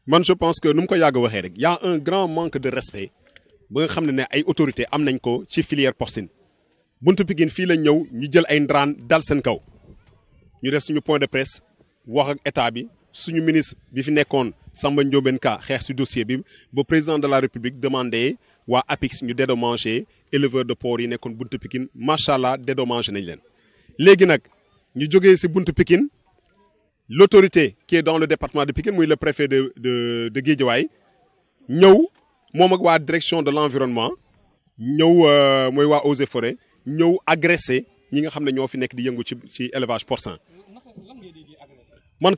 man je pense que nu mu ko yàgg waxee rek y a un grand manque de respect ba nga xam ne ay autorités am nañ ko ci filière porcine buntu Pikine fii la ñëw ñu jël ay ndaraan dal seen kaw ñu def suñu point de presse wax ak état bi suñu ministre bi fi nekkoon Samba Ndiobène Ka xeex si dossier bi ba président de la République demandé waa APIX ñu dédommager éleveur de porc yi nekkoon buntu Pikine macha allah dédommagé nañ leen. léegi nag ñu jógee si buntu Pikine l'autorité qui est dans le département de Pikine muy le préfet de Guédiawaye ñëw moom ak waa direction de l'environnement ñëw mooy waa Eaux et Forêts ñëw agressé ñi nga xam ne ñoo fi nekk di yëngu ci élevage porcin. man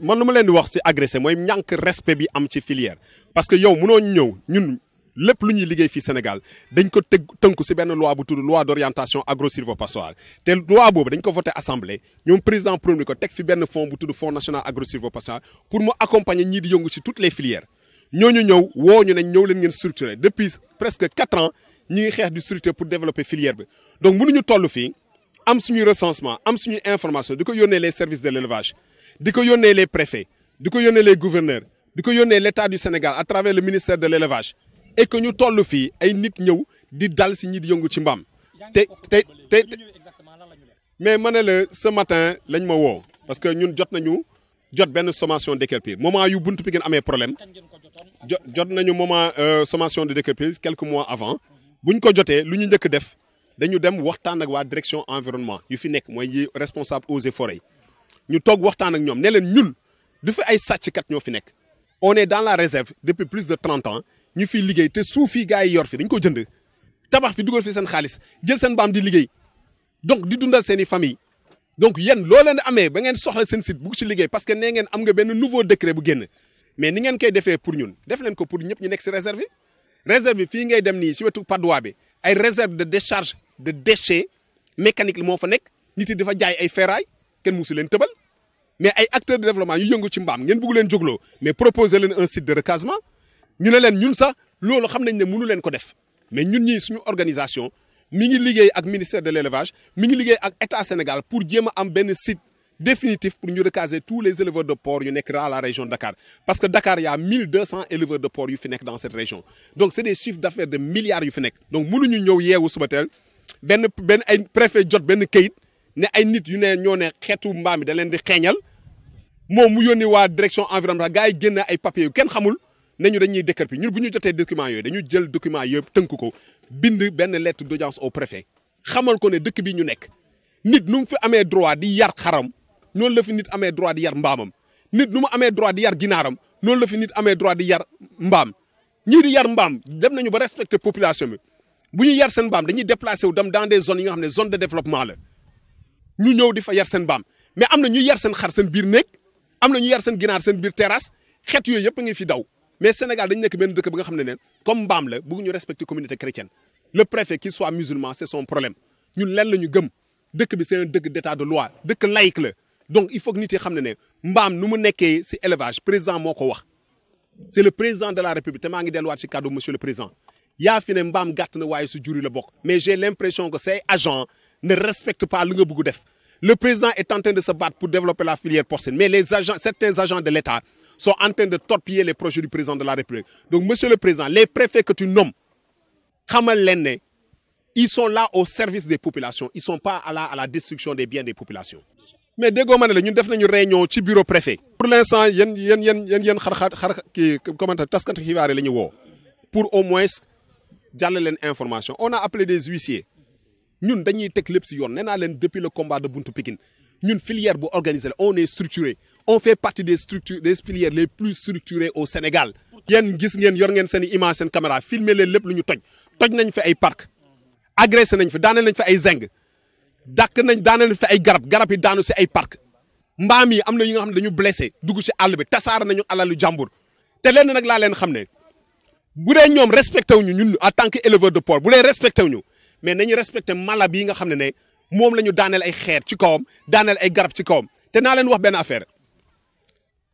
man lu ma leen di wax ci agressé mooy ñàkk respect bi am ci filière. parce que yow mënoo ñëw ñun lépp lu ñuy liggéey fii Sénégal dañ ko tënku ci benn loi bu tudd loi d'orientation agro-sylvo-pastorale te loi boobu dañ ko voté assemblée ñoom président premier ko teg fi benn fonds bu tudd fonds national agro-sylvo-pastoral pour mu accompagner ñii di yëngu ci toutes les filières. ñooñu ñëw woo ñu ne ñëw leen ngeen structuré depuis presque 4 ans ñi ngi xeex di structuré pour développer filière bi donc mënuñu toll fii am suñuy recensement am suñuy information di ko yónnee les services de l'élevage di ko yónnee les préfets di ko yónnee les gouverneurs di ko yónnee l'État du Sénégal à travers le ministère de l'élevage et que ñu toll fii ay nit ñëw di dal si ñi di yëngu ci mbaam te mais ma ne la ce matin lañ ma woo parce que ñun jot benn sommation déguerpir moment yu buntu Pikine amee problème jot nañu moment sommation de déguerpir quelques mois avant buñ ko jotee lu ñu njëkk def dañu dem waxtaan ak waa direction environnement yu fi nekk mooy yi responsable Eaux et Forêts ñu toog waxtaan ak ñoom ne leen ñun du fi ay sàcckat ñoo fi nekk on est dans la réserve depuis plus de 30 ans ñu fiy liggéey te suuf fii gars yi yor fi dañ ko jënd tabax fi dugal fi seen xaalis jël seen mbaam di liggéey donc di dundal seen i famille donc yéen loo leen amee ba ngeen soxla seen site bugg ci liggéey parce que nee ngeen am nga benn nouveau décret bu génn mais ni ngeen koy defee pour ñun def leen ko pour ñëpp ñu nekk ci réserve yi réserve yi fii ngay dem nii ci wetu Padois bi ay réserve de décharge de déchets mécaniques moo fa nekk nit yi dafa jaay ay ferraille kenn musu leen tëbal mais ay acteurs de développement yu yëngu ci mbaam ngeen bëgg leen jógloo mais proposer leen un site de recasement ñu ne leen ñun sax loolu xam nañ ne mënu leen ko def mais ñun ñii suñu organisation mi ngi liggéey ak ministère de l'élevage mi ngi liggéey ak état Sénégal pour jéem a am benn site définitif pour ñu recaser tous les éleveurs de porc yu nekk dans la région de Dakar parce que Dakar y a 1200 éleveurs de porc yu fi nekk dans cette région donc c'est des chiffres d'affaires de milliards yu fi nekk donc mënuñu ñëw yeewu suba teel benn ay préfet jot benn kayit ne ay nit yu ne ñoo ne xeetu mbaam mi da leen di xeeñal moom mu yónni waa direction environnement gars yi génne ay papiers yu kenn xamul ne ñu dañuy décrépir ñun bu ñu jotee documents yooyu dañu jël documents yëpp tënk ko bind benn lettre d'audience au préfet xamal ko ne dëkk bi ñu nekk nit nu mu fi amee droit di yar xaram noonu la fi nit amee droit di yar mbaamam nit nu mu amee droit di yar ginaaram noonu la fi nit amee droit di yar mbaam ñii di yar mbaam dem nañu ba respecter population bi bu ñu yar seen mbaam dañuy déplacer wu dem dans des zones yi nga xam ne zone de développement la ñu ñëw di fa yar seen mbaam mais am na ñuy yar seen xar seen biir néeg am na ñu yar seen ginaar seen biir terrasse xeet yooyu yëpp a ngi fi daw mais Sénégal dañu nekk benn dëkk ba nga xam ne comme mbaam la bëgg ñu respecter communauté chrétienne le préfet qu'il soit musulman c'est son problème ñun leen la ñu gëm dëkk bi c'est un dëkk d'état de loi dëkk laïque la donc il faut que nit yi xam ne mbaam nu mu nekkee ci élevage président moo ko wax c'est le président de la République te maa ngi delluwaat ci cadre monsieur le président yaa fi ne mbaam gàtt na waaye su juri la bokk mais j'ai l'impression que ces agents ne respectent pas lu nga bëgg def le président est en train de se battre pour développer la filière porcine mais certains agents de l'État sont en train de torpiller les projets du président de la République donc monsieur le président les préfets que tu nommes xamal leen ne ils sont là au service des populations ils sont pas à la destruction des biens des populations mais déggoo ma ne la ñun def nañu réunion ci bureau préfet pour l'instant yéen xar kii comment taskatu xibaar yi la ñu woo pour au moins jàll leen information on a appelé des huissiers ñun dañuy teg lépp ci yoon nee naa leen depuis le combat de Buntu Pikine ñun filière bu organisé la on est structuré on fait partie des filières les plus structurées au Sénégal yéen gis ngeen yor ngeen seen i image seen caméra filmer leen lépp lu ñu toj nañ fi ay parc agressé nañ fi daaneel nañ fi ay zeng daaneel nañ fi ay garab yi daanu ci ay parc mbaam yi am na yi nga xam ne dañu blessé dugg ci àll bi tasaara nañu alalu jàmbur te lenn nag laa leen xam ne bu dee ñoom respecté wuñu ñun en tant que éleveur de porc bu dee respecté wuñu mais nañu respecté mala bi nga xam ne moom la ñu daaneel ay xeer ci kawam daaneel ay garab ci kawam te naa leen wax benn affaire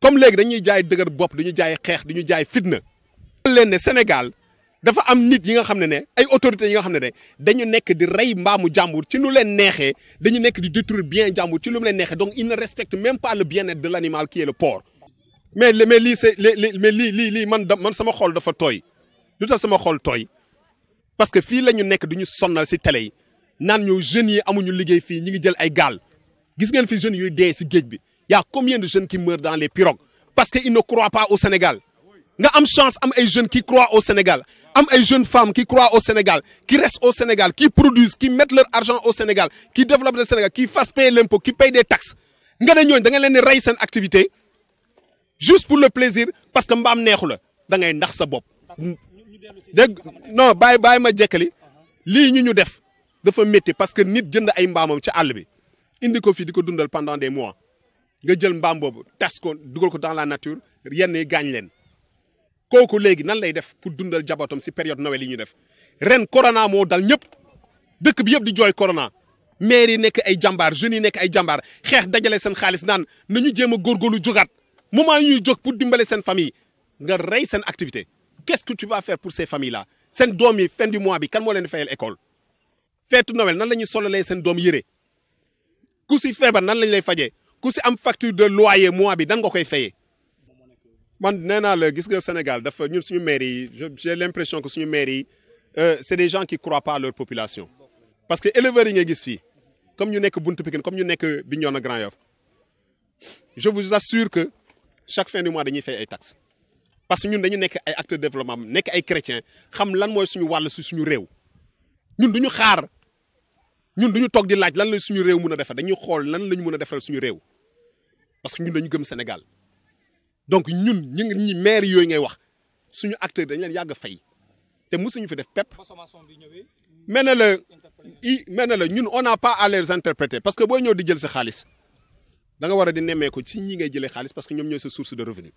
comme léegi dañuy jaay dëgër bopp dañuy jaay xeex dañuy jaay fitna. leen ne Sénégal dafa am nit yi nga xam ne ay autorités yi nga xam ne dañu nekk di rey mbaamu jàmbur ci nu leen neexee dañu nekk di détruire bien jàmbur ci lu mu leen neexee donc ils ne respectent même pas le bien-être de l'animal qui est le porc. mais lii c'est mais lii man sama xol dafa tooy lu tax sama xol tooy parce que fii la ñu nekk du ñu sonnal si télé yi naan ñu jeunes yi amuñu liggéey fii ñi ngi jël ay gaal gis ngeen fi jeunes yuy dee si géej bi y a combien de jeunes qui meurent dans les pirogues parce que ils ne croient pas au Sénégal nga am chance am ay jeunes qui croient au Sénégal am ay jeunes femmes qui croient au Sénégal qui restent au Sénégal qui produisent qui mettent leur argent au Sénégal qui développent le Sénégal qui fassent payer l'impôt qui payent des taxes nga ne ñooñu da nga leen di rey seen activité juste pour le plaisir parce que mbaam neexu la da ngay ndax sa bopp. dégg non bàyyi ma jekkali lii ñu def dafa métti parce que nit jënd ay mbaamam ci àll bi indi ko fii di ko dundal pendant des mois nga jël mbaam boobu tas ko dugal ko dans la nature yenn yi gaañ leen kooku léegi nan lay def pour dundal jabootam si période Noël yi ñu def ren corona moo dal ñëpp dëkk bi yëpp di jooy corona maire yi nekk ay jàmbaar jeunes yi nekk ay jàmbaar xeex dajale seen xaalis naan nañu jéem a góorgóorlu jógaat moment yi ñuy jóg pour dimbale seen famille nga rey seen activité qu'est-ce que tu vas faire pour ces familles là seen doom yi fin du mois bi kan moo leen di fayal école feetu Noël nan la ñuy solalee seen doom yëre ku si feebar nan lañ lay fajee ku si am facture de loyer mois bi dan nga koy fayee man nee naa la gis nga Sénégal dafa ñun suñu maire yi j'ai l'impression que suñu maire yi c'est des gens qui croient pas à leur population parce que éleveurs yi nga gis fii comme ñu nekk Buntu Pikine comme ñu nekk Bignona Grand Yoff je vous assure que chaque fin du mois dañuy fay ay taxes parce que ñun dañu nekk ay acteurs de développement nekk ay chrétiens xam lan mooy suñu wàll si suñu réew ñun duñu xaar ñun duñu toog di laaj lan la suñu réew mën a defar dañuy xool lan la ñu mën a defaral suñu réew parce que ñun dañu gëm Sénégal donc ñun ñi maire yooyu ngay wax suñu acteurs dañ leen yàgg fay te mosuñu fi def pepp mais na la ñun on n'a pas à les interpréter parce que booy ñëw di jël sa xaalis da nga war a di nemmeeku ci ñi ngay jëlee xaalis parce que ñoom ñooy sa source de revenu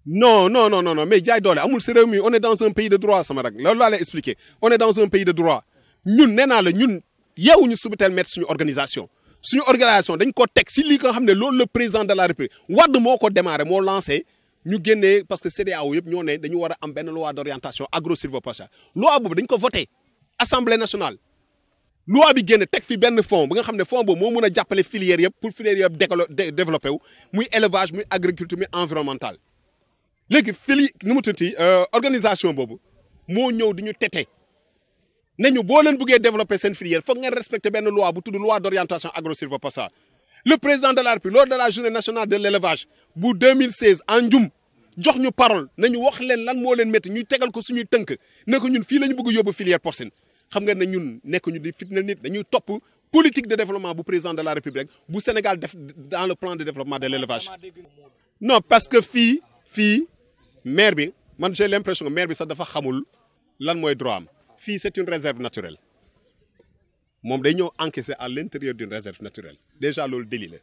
non mais jaay doole amul si réew mi on est dans un pays de droit sama rek loolu laa lay expliquer on est dans un pays de droit ñun nee naa la ñun yeewuñu subatel mettre suñu organisation dañ ko teg si lii nga xam ne loolu le président de la République Wade moo ko démarré moo lancé ñu génnee parce que CEDEAO yëpp ñoo ne dañu war a am benn loi d'orientation agro-sylvo-pastorale loi boobu dañ ko voté assemblée nationale loi bi génn teg fi benn fonds bu nga xam ne fonds boobu moo mën a jàppale filière yëpp pour filière yëpp développé wu muy élevage muy agriculture muy environnemental léegi nu mu tuddati organisation boobu moo ñëw di ñu tete ne ñu boo leen bëggee développer seen filière foog ngeen respecter benn loi bu tudd loi d'orientation agro-sylvo-pastorale le président de la République lors de la journée nationale de l'élevage bu 2016 en Ndioum jox ñu parole nañu wax leen lan moo leen métti ñu tegal ko suñuy tënk ne ko ñun fii la ñu bëgg yóbbu filière porcine xam nga ne ñun nekk ñu di fitna nit dañuy topp politique de développement bu président de la République bu Sénégal def dans le plan de développement de l'élevage non parce que fii maire bi man j'ai l'impression que maire bi sax dafa xamul lan mooy droit am fii c'est une réserve naturelle moom day ñëw encaisser à l'intérieur d'une réserve naturelle déjà loolu délit la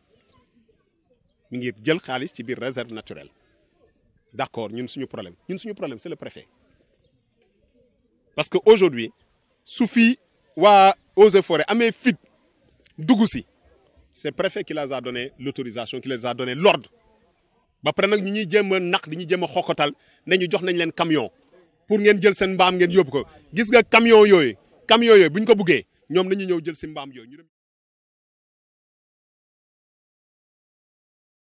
mi ngi jël xaalis ci biir réserve naturelle d'accord ñun suñu problème c'est le préfet parce que aujourd'hui su fi waa Eaux et Forêts amee fit dugg si c'est préfet qui les a donné l'autorisation qui les a donné l'ordre ba pare nag ñu ñuy jéem a naq di ñu jéem a xokotal ne ñu jox nañ leen camion pour ngeen jël seen mbaam ngeen yóbbu ko gis nga camion yooyu bu ñu ko buggee ñoom nañu ñëw jël si mbaam yooyu ñu dem